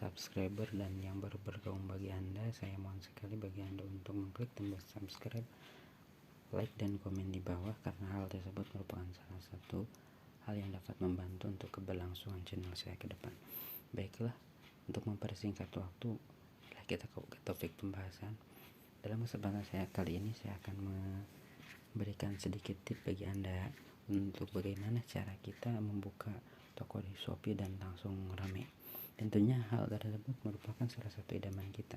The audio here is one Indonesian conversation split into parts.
subscriber dan yang baru bergabung. Bagi Anda, saya mohon sekali bagi Anda untuk mengklik tombol subscribe, like dan komen di bawah, karena hal tersebut merupakan salah satu hal yang dapat membantu untuk keberlangsungan channel saya ke depan. Baiklah, untuk mempersingkat waktu, kita ke topik pembahasan. Dalam kesempatan saya kali ini, saya akan memberikan sedikit tips bagi Anda untuk bagaimana cara kita membuka toko di Shopee dan langsung rame. Tentunya hal tersebut merupakan salah satu idaman kita.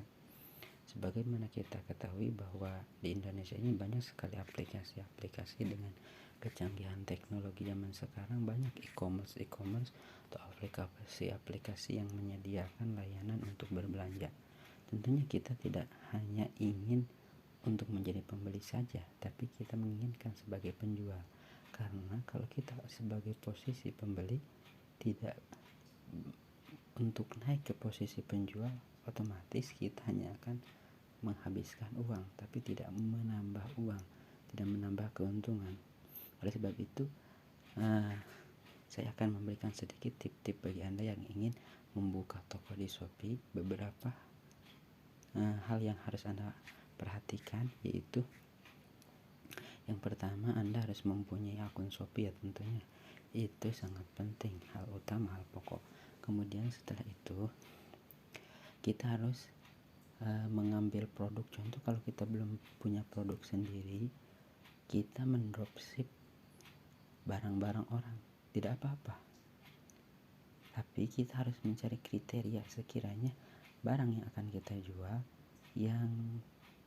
Sebagaimana kita ketahui bahwa di Indonesia ini banyak sekali aplikasi-aplikasi dengan kecanggihan teknologi zaman sekarang. Banyak e-commerce atau aplikasi-aplikasi yang menyediakan layanan untuk berbelanja. Tentunya kita tidak hanya ingin untuk menjadi pembeli saja, tapi kita menginginkan sebagai penjual. Karena kalau kita sebagai posisi pembeli, tidak untuk naik ke posisi penjual, otomatis kita hanya akan menghabiskan uang, tapi tidak menambah uang, tidak menambah keuntungan. Oleh sebab itu, saya akan memberikan sedikit tip-tip bagi Anda yang ingin membuka toko di Shopee. Beberapa hal yang harus Anda perhatikan, yaitu yang pertama, Anda harus mempunyai akun Shopee ya tentunya. Itu sangat penting, hal utama, hal pokok. Kemudian setelah itu kita harus mengambil produk. Contoh, kalau kita belum punya produk sendiri, kita mendropship barang-barang orang, tidak apa-apa. Tapi kita harus mencari kriteria sekiranya barang yang akan kita jual yang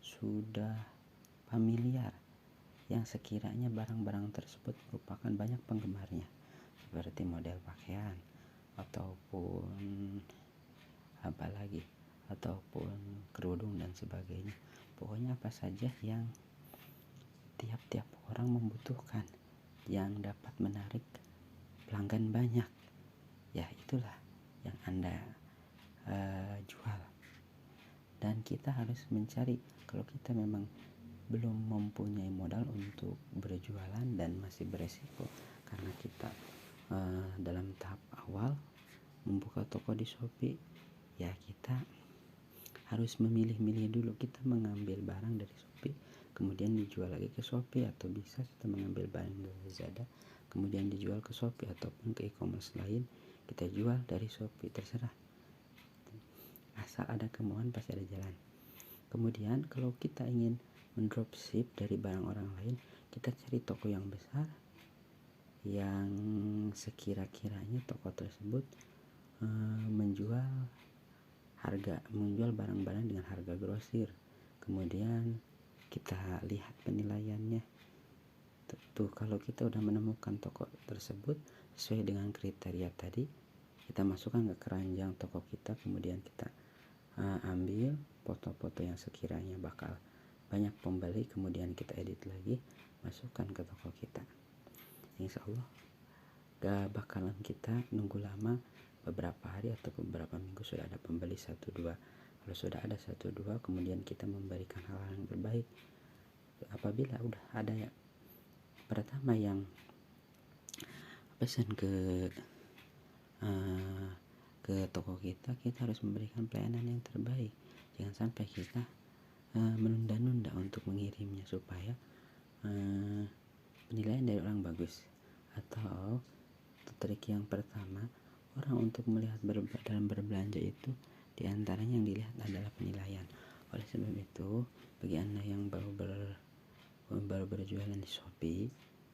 sudah familiar, yang sekiranya barang-barang tersebut merupakan banyak penggemarnya, seperti model pakaian ataupun apalagi, ataupun kerudung dan sebagainya. Pokoknya apa saja yang tiap-tiap orang membutuhkan, yang dapat menarik pelanggan banyak, ya itulah yang Anda jual. Dan kita harus mencari, kalau kita memang belum mempunyai modal untuk berjualan dan masih beresiko, karena kita dalam tahap awal membuka toko di Shopee, ya kita harus memilih-milih dulu. Kita mengambil barang dari Shopee, kemudian dijual lagi ke Shopee, atau bisa kita mengambil barang dari Lazada kemudian dijual ke Shopee ataupun ke e-commerce lain, kita jual dari Shopee, terserah. Asal ada kemauan pasti ada jalan. Kemudian kalau kita ingin mendropship dari barang orang lain, kita cari toko yang besar, yang sekira-kiranya toko tersebut menjual barang-barang dengan harga grosir. Kemudian kita lihat penilaiannya. Tentu kalau kita udah menemukan toko tersebut sesuai dengan kriteria tadi, kita masukkan ke keranjang toko kita, kemudian kita ambil foto-foto yang sekiranya bakal banyak pembeli, kemudian kita edit lagi, masukkan ke toko kita. Insya Allah gak bakalan kita nunggu lama, beberapa hari atau beberapa minggu sudah ada pembeli 1-2. Kalau sudah ada 1-2, kemudian kita memberikan hal-hal yang terbaik. Apabila udah ada ya pertama yang pesan ke toko kita harus memberikan pelayanan yang terbaik. Jangan sampai kita menunda-nunda untuk mengirimnya, supaya penilaian dari orang bagus. Atau trik yang pertama, orang untuk melihat dalam berbelanja itu, diantaranya yang dilihat adalah penilaian. Oleh sebab itu, bagi Anda yang baru berjualan di Shopee,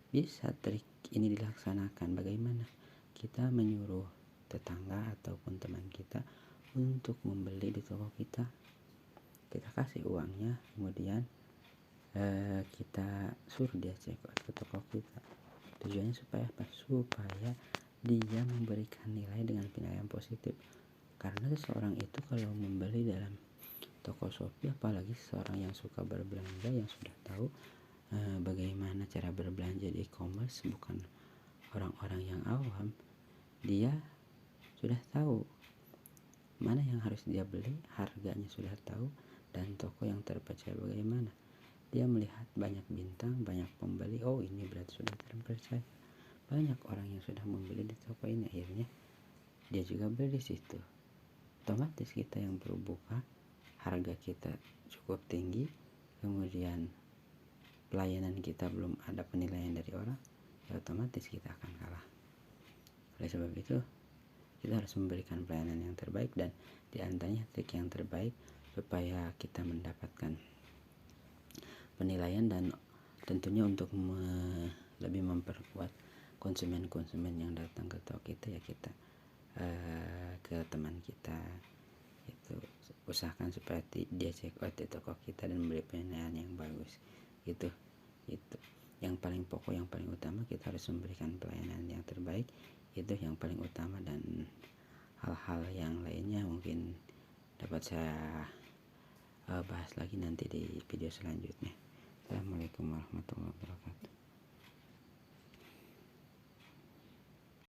bisa trik ini dilaksanakan. Bagaimana kita menyuruh tetangga ataupun teman kita untuk membeli di toko kita, kita kasih uangnya, kemudian kita suruh dia cek ke toko kita. Tujuannya supaya apa? Supaya dia memberikan nilai dengan penilaian positif. Karena seseorang itu kalau membeli dalam toko Shopee, apalagi seseorang yang suka berbelanja, yang sudah tahu bagaimana cara berbelanja di e-commerce, bukan orang-orang yang awam, dia sudah tahu mana yang harus dia beli, harganya sudah tahu, dan toko yang terpercaya bagaimana. Dia melihat banyak bintang, banyak pembeli, oh ini berarti sudah terpercaya. Banyak orang yang sudah membeli di toko ini, akhirnya dia juga beli di situ. otomatis kita yang perlu buka, harga kita cukup tinggi, kemudian pelayanan kita belum ada penilaian dari orang, ya otomatis kita akan kalah. Oleh sebab itu kita harus memberikan pelayanan yang terbaik, dan diantaranya trik yang terbaik supaya kita mendapatkan penilaian dan tentunya untuk lebih memperkuat konsumen-konsumen yang datang ke toko kita, ya kita ke teman kita itu usahakan supaya dia check out di toko kita dan memberi penilaian yang bagus. Itu yang paling pokok, yang paling utama, kita harus memberikan pelayanan yang terbaik. Itu yang paling utama, dan hal-hal yang lainnya mungkin dapat saya bahas lagi nanti di video selanjutnya. Assalamualaikum warahmatullahi wabarakatuh.